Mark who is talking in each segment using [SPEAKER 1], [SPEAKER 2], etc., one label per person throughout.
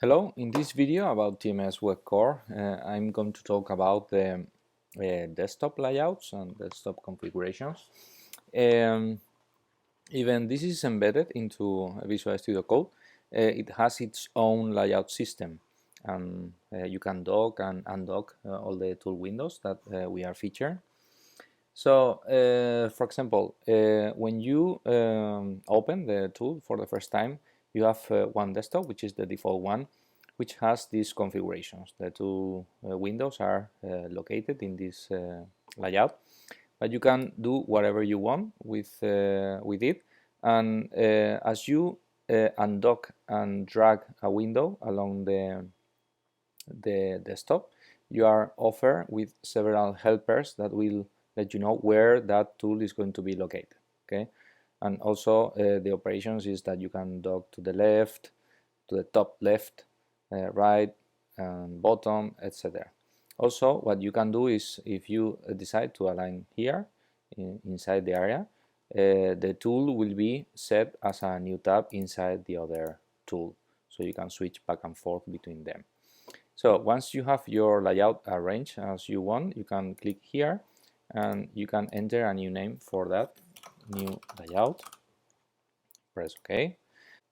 [SPEAKER 1] Hello, in this video about TMS Web Core, I'm going to talk about the desktop layouts and desktop configurations. Even this is embedded into Visual Studio Code. It has its own layout system, and you can dock and undock all the tool windows that we are featuring. So, for example, when you open the tool for the first time, you have one desktop, which is the default one, which has these configurations. The two windows are located in this layout, but you can do whatever you want with it. And as you undock and drag a window along the desktop, you are offered with several helpers that will let you know where that tool is going to be located. Okay, and also the operations is that you can dock to the left, to the top left, right, and bottom, etc. Also, what you can do is if you decide to align here inside the area, the tool will be set as a new tab inside the other tool, so you can switch back and forth between them. So once you have your layout arranged as you want, you can click here and you can enter a new name for that new layout. Press OK,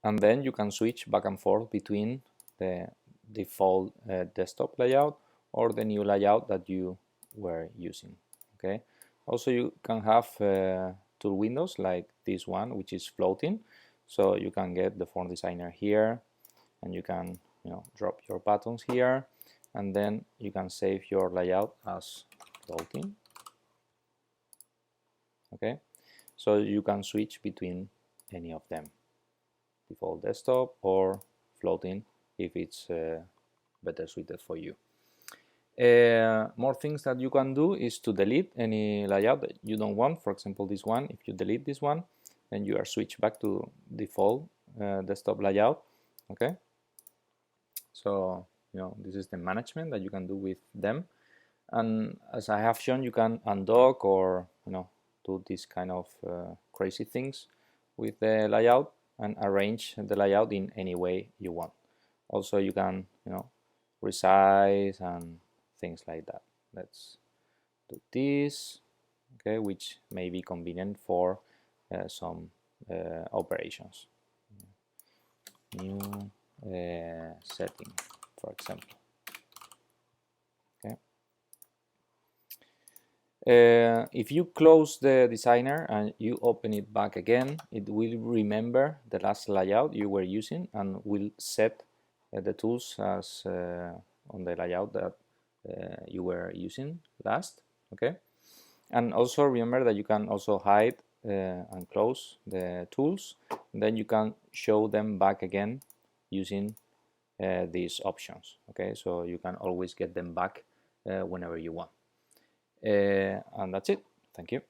[SPEAKER 1] and then you can switch back and forth between the default desktop layout or the new layout that you were using. Okay. Also, you can have tool windows like this one, which is floating. So you can get the form designer here, and you can drop your buttons here, and then you can save your layout as floating. Okay, so you can switch between any of them, default desktop or floating, if it's better suited for you. More things that you can do is to delete any layout that you don't want. For example, this one, if you delete this one, then you are switched back to default desktop layout. Okay, so this is the management that you can do with them. And as I have shown, you can undock or do these kind of crazy things with the layout and arrange the layout in any way you want. Also, you can resize and things like that. Let's do this, okay, which may be convenient for some operations. New setting, for example. Okay. If you close the designer and you open it back again, it will remember the last layout you were using and will set the tools as on the layout that you were using last. Okay, and also remember that you can also hide and close the tools, and then you can show them back again using these options. Okay, so you can always get them back whenever you want. And that's it. Thank you.